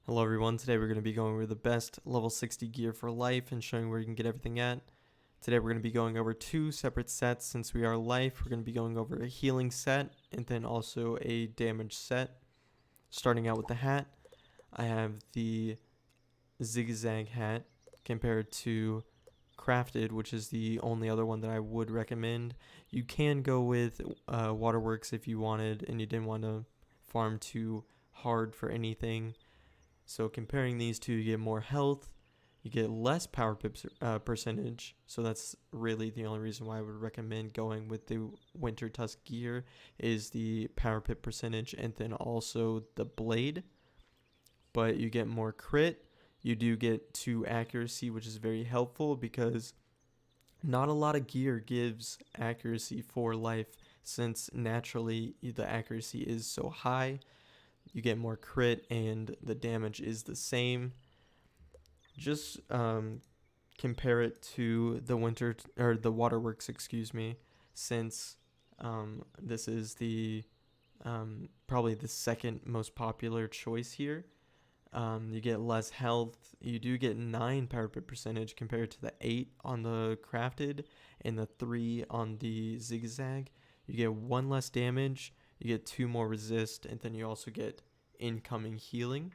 Hello everyone, today we're going to be going over the best level 60 gear for life and showing where you can get everything at. Today we're going to be going over two separate sets. Since we are life, we're going to be going over a healing set and then also a damage set. Starting out with the hat, I have the zigzag hat compared to crafted, which is the only other one that I would recommend. You can go with waterworks if you wanted and you didn't want to farm too hard for anything. So comparing these two, you get more health, you get less power pips percentage. So that's really the only reason why I would recommend going with the Winter Tusk gear is the power pip percentage and then also the blade. But you get more crit. You do get 2 accuracy, which is very helpful because not a lot of gear gives accuracy for life since naturally the accuracy is so high. You get more crit and the damage is the same. Just compare it to the the waterworks, excuse me, since this is the probably the second most popular choice here. You get less health. You do get 9 power pip percentage compared to the 8 on the crafted and the 3 on the zigzag. You get 1 less damage. You get 2 more resist, and then you also get incoming healing.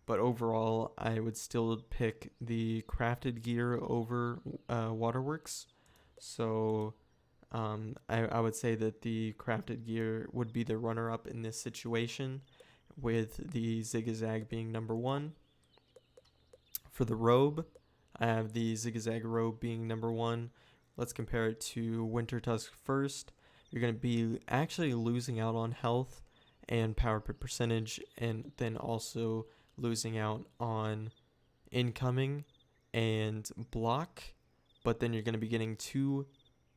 But overall, I would still pick the crafted gear over waterworks. So I would say that the crafted gear would be the runner-up in this situation, with the zigzag being number 1. For the robe, I have the zigzag robe being number 1. Let's compare it to Winter Tusk first. You're going to be actually losing out on health and power pip percentage, and then also losing out on incoming and block. But then you're going to be getting 2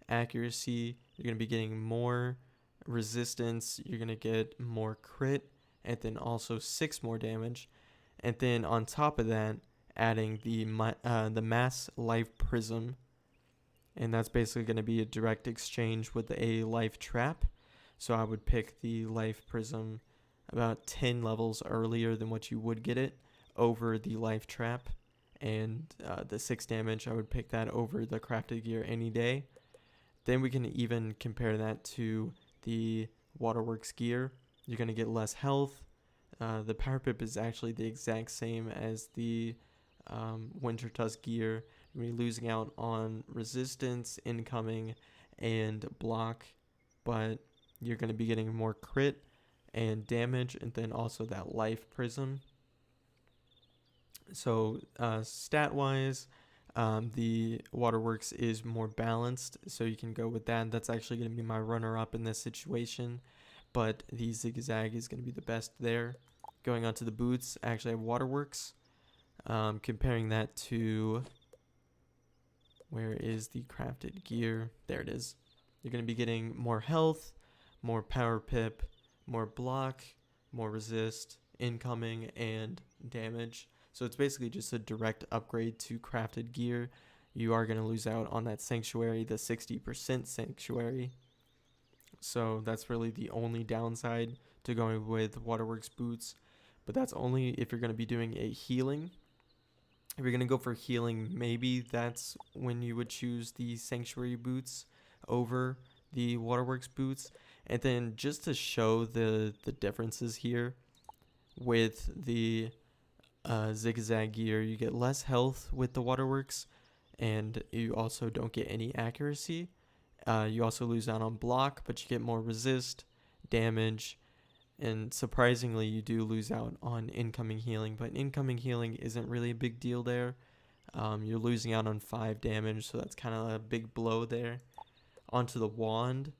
accuracy, you're going to be getting more resistance, you're going to get more crit, and then also 6 more damage. And then on top of that, adding the mass life prism, and that's basically going to be a direct exchange with a life trap. So I would pick the life prism about 10 levels earlier than what you would get it over the life trap. And the 6 damage, I would pick that over the crafted gear any day. Then we can even compare that to the waterworks gear. You're going to get less health. The power pip is actually the exact same as the Winter Tusk gear. You're going to be losing out on resistance, incoming, and block, but you're going to be getting more crit and damage, and then also that life prism. So stat wise, the waterworks is more balanced, so you can go with that. That's actually going to be my runner up in this situation, but the zigzag is going to be the best there. Going on to the boots, I actually have waterworks. Comparing that to, where is the crafted gear? There it is. You're going to be getting more health, more power pip, more block, more resist, incoming, and damage. So it's basically just a direct upgrade to crafted gear. You are going to lose out on that sanctuary, the 60% sanctuary. So that's really the only downside to going with waterworks boots. But that's only if you're going to be doing a healing. If you're going to go for healing, maybe that's when you would choose the sanctuary boots over the waterworks boots. And then just to show the differences here, with the zigzag gear, you get less health with the waterworks, and you also don't get any accuracy. You also lose out on block, but you get more resist, damage, and surprisingly you do lose out on incoming healing, but incoming healing isn't really a big deal there. You're losing out on 5 damage, so that's kind of a big blow there. Onto the wand,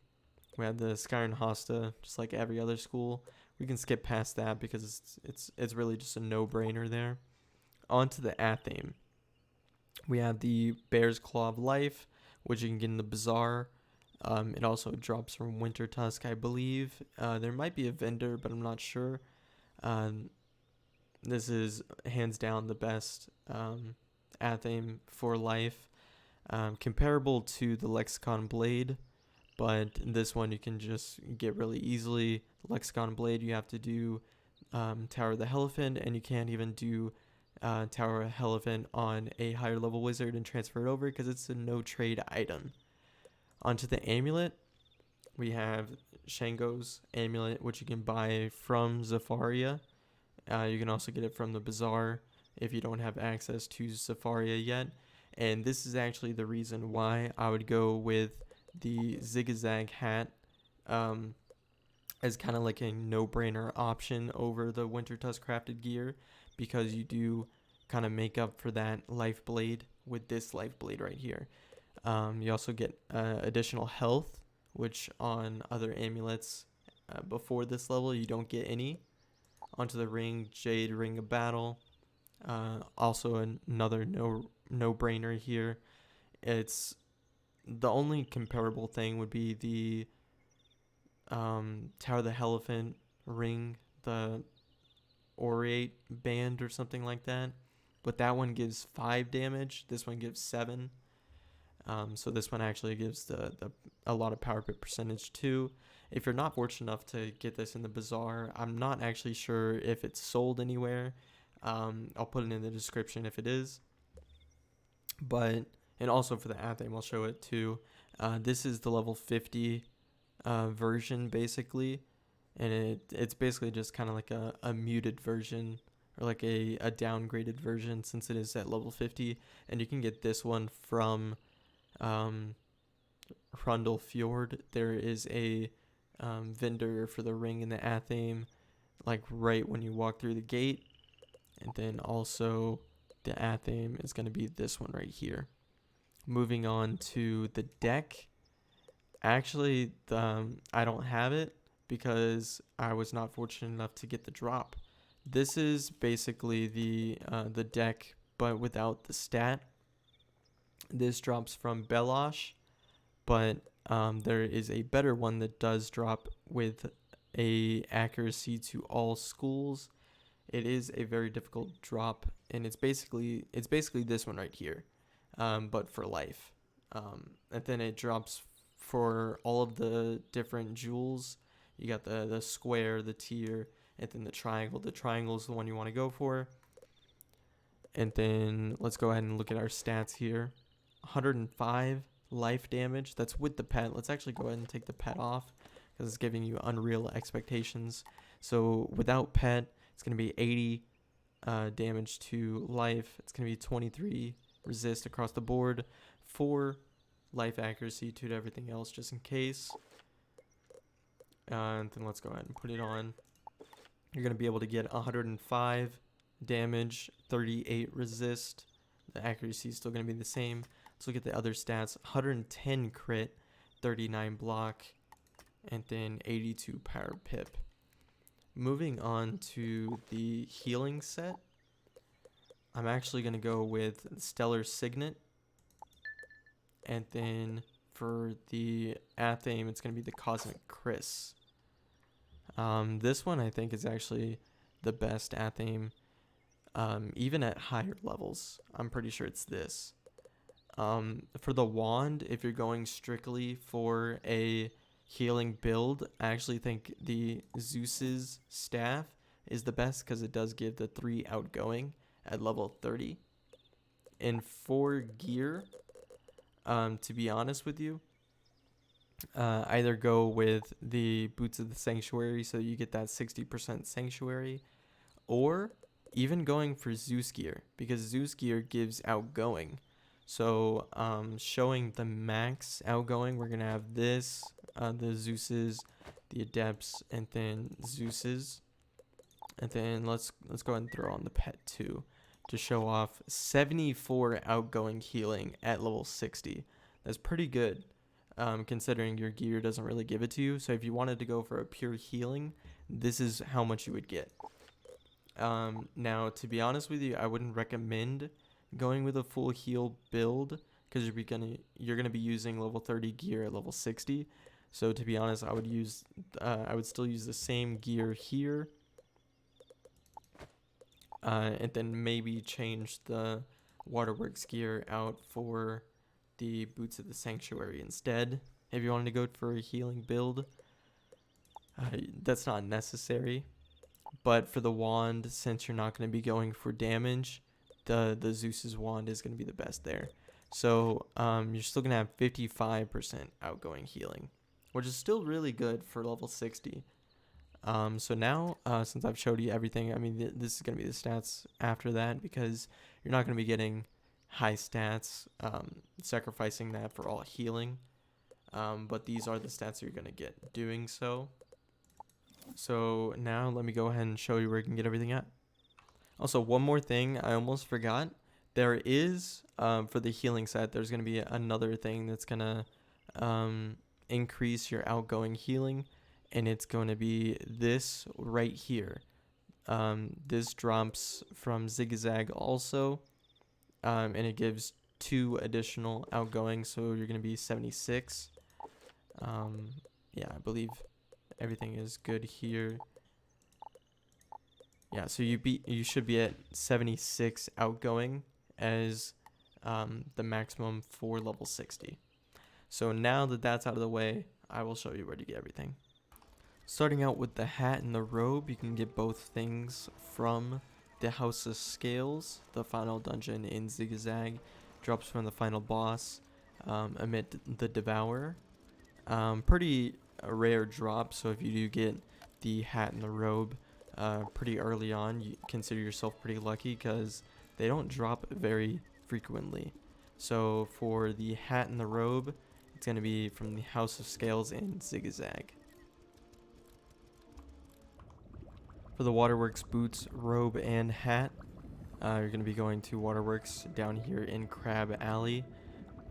we have the Skyrim Hosta, just like every other school. We can skip past that because it's really just a no-brainer there. Onto the Athame, we have the Bear's Claw of Life, which you can get in the Bazaar. It also drops from Winter Tusk, I believe. There might be a vendor, but I'm not sure. This is hands down the best Athame for life. Comparable to the Lexicon Blade, but this one you can just get really easily. The Lexicon Blade, you have to do Tower of the Elephant, and you can't even do Tower of the Elephant on a higher level wizard and transfer it over because it's a no trade item. Onto the amulet, we have Shango's amulet, which you can buy from Zafaria. You can also get it from the bazaar if you don't have access to Zafaria yet. And this is actually the reason why I would go with the zigzag hat as kind of like a no-brainer option over the Winter Tusk crafted gear, because you do kind of make up for that life blade with this life blade right here. You also get additional health, which on other amulets before this level you don't get any. Onto the ring, Jade Ring of Battle. Also another no-brainer here. It's the only comparable thing would be the Tower of the Elephant ring, the Aureate band or something like that. But that one gives 5 damage. This one gives 7. So this one actually gives a lot of power pit percentage too. If you're not fortunate enough to get this in the bazaar, I'm not actually sure if it's sold anywhere. I'll put it in the description if it is. And also for the Athame, I'll show it too. This is the level 50 version basically, and it's basically just kind of like a muted version, or like a downgraded version, since it is at level 50. And you can get this one from Hrundle Fjord. There is a vendor for the ring and the Athame, like right when you walk through the gate. And then also the Athame is going to be this one right here. Moving on to the deck. Actually, I don't have it because I was not fortunate enough to get the drop. This is basically the deck, but without the stat. This drops from Belosh, but there is a better one that does drop with a accuracy to all schools. It is a very difficult drop, and it's basically this one right here, but for life. And then it drops for all of the different jewels. You got the square, the tier, and then the triangle. The triangle is the one you want to go for. And then let's go ahead and look at our stats here. 105 life damage. That's with the pet. Let's actually go ahead and take the pet off because it's giving you unreal expectations. So without pet, it's going to be 80 damage to life. It's going to be 23 resist across the board, 4 life accuracy to everything else just in case. And then let's go ahead and put it on. You're going to be able to get 105 damage, 38 resist. The accuracy is still going to be the same. Let's look at the other stats. 110 crit, 39 block, and then 82 power pip. Moving on to the healing set, I'm actually going to go with Stellar Signet. And then for the Athame, it's going to be the Cosmic Chris. This one I think is actually the best Athame, even at higher levels. I'm pretty sure it's this. For the wand, if you're going strictly for a healing build, I actually think the Zeus's staff is the best because it does give the 3 outgoing at level 30. And for gear, to be honest with you, either go with the Boots of the Sanctuary so you get that 60% Sanctuary, or even going for Zeus gear, because Zeus gear gives outgoing. So showing the max outgoing, we're going to have this, the Zeus's, the Adepts, and then Zeus's. And then let's go ahead and throw on the pet too to show off 74 outgoing healing at level 60. That's pretty good, considering your gear doesn't really give it to you. So if you wanted to go for a pure healing, this is how much you would get. Now, to be honest with you, I wouldn't recommend going with a full heal build because you're gonna be using level 30 gear at level 60. So to be honest, I would still use the same gear here, and then maybe change the Waterworks gear out for the Boots of the Sanctuary instead. If you wanted to go for a healing build, that's not necessary. But for the wand, since you're not going to be going for damage, the Zeus's wand is going to be the best there. So you're still going to have 55% outgoing healing, which is still really good for level 60. So now, since I've showed you everything, I mean, this is going to be the stats after that, because you're not going to be getting high stats, sacrificing that for all healing. But these are the stats that you're going to get doing so. So now let me go ahead and show you where you can get everything at. Also, one more thing I almost forgot. There is, for the healing set, there's going to be another thing that's going to increase your outgoing healing. And it's going to be this right here. This drops from Zigzag also. And it gives 2 additional outgoing. So you're going to be 76. Yeah, I believe everything is good here. Yeah, so you should be at 76 outgoing as the maximum for level 60. So now that that's out of the way, I will show you where to get everything. Starting out with the hat and the robe, you can get both things from the House of Scales. The final dungeon in Zigzag drops from the final boss amid the Devourer. Pretty rare drop, so if you do get the hat and the robe pretty early on, you consider yourself pretty lucky, because they don't drop very frequently. So for the hat and the robe, it's going to be from the House of Scales and Zigzag. For the Waterworks boots, robe, and hat, you're going to be going to Waterworks down here in Crab Alley.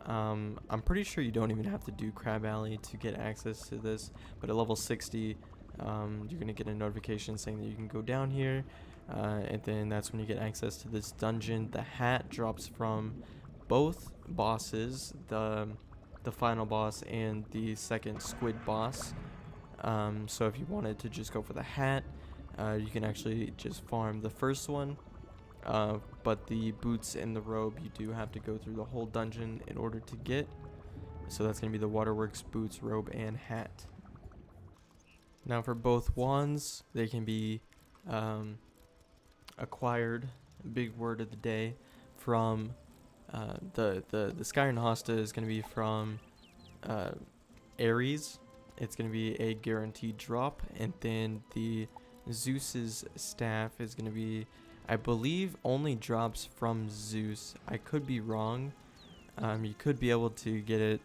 I'm pretty sure you don't even have to do Crab Alley to get access to this, but at level 60, you're going to get a notification saying that you can go down here, and then that's when you get access to this dungeon. The hat drops from both bosses, the final boss and the second squid boss. So if you wanted to just go for the hat, you can actually just farm the first one. But the boots and the robe, you do have to go through the whole dungeon in order to get. So that's going to be the Waterworks boots, robe, and hat. Now for both wands, they can be acquired, big word of the day, from the Skyrim Hosta is going to be from Ares. It's going to be a guaranteed drop, and then the Zeus's staff is going to be, I believe, only drops from Zeus. I could be wrong. You could be able to get it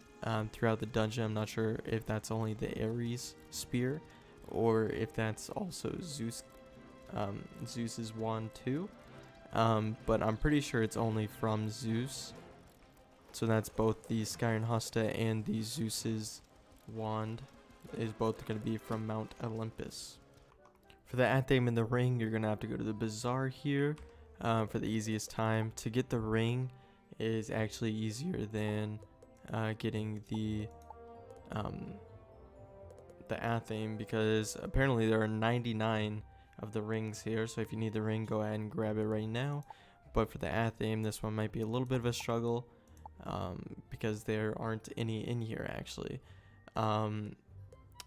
throughout the dungeon. I'm not sure if that's only the Ares spear, or if that's also Zeus's wand too. But I'm pretty sure it's only from Zeus. So that's both the Skyrim Hosta and the Zeus's wand is both going to be from Mount Olympus. For the Athame in the ring, you're going to have to go to the bazaar here for the easiest time. To get the ring is actually easier than getting the Athame, because apparently there are 99 of the rings here. So if you need the ring, go ahead and grab it right now. But for the Athame, this one might be a little bit of a struggle because there aren't any in here actually.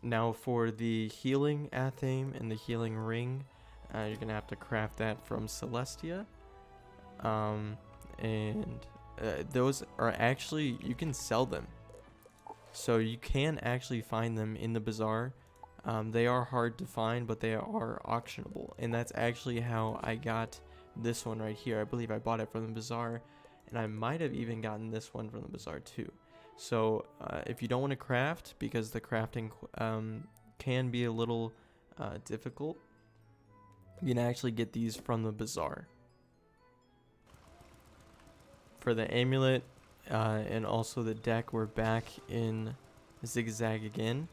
Now for the healing Athame and the healing ring, you're going to have to craft that from Celestia. Those are actually, you can sell them. So you can actually find them in the bazaar. They are hard to find, but they are auctionable. And that's actually how I got this one right here. I believe I bought it from the bazaar, and I might have even gotten this one from the bazaar too. So if you don't want to craft, because the crafting can be a little difficult, you can actually get these from the bazaar. For the amulet and also the deck, we're back in Zigzag again.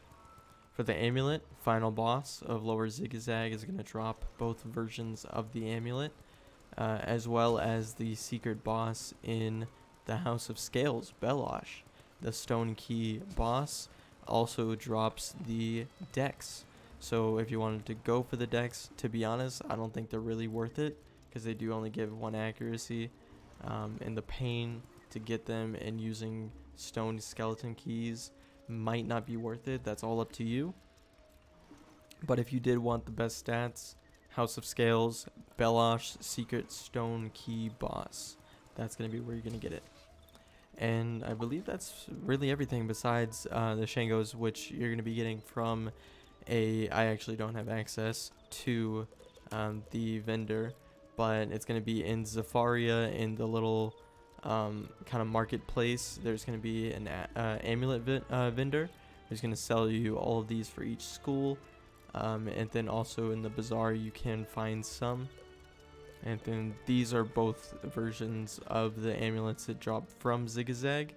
For the amulet, final boss of lower Zigzag is going to drop both versions of the amulet, as well as the secret boss in the House of Scales, Belosh. The Stone Key boss also drops the decks. So if you wanted to go for the decks, to be honest, I don't think they're really worth it, because they do only give 1 accuracy. And the pain to get them and using stone skeleton keys might not be worth it. That's all up to you. But if you did want the best stats, House of Scales, Belosh Secret Stone Key Boss. That's going to be where you're going to get it. And I believe that's really everything besides the Shangos, which you're going to be getting from I actually don't have access to the vendor, but it's going to be in Zafaria in the little kind of marketplace. There's going to be an amulet vendor who's going to sell you all of these for each school. And then also in the bazaar you can find some. And then these are both versions of the amulets that drop from Zigzag.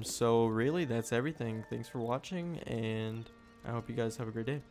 So really that's everything. Thanks for watching, and I hope you guys have a great day.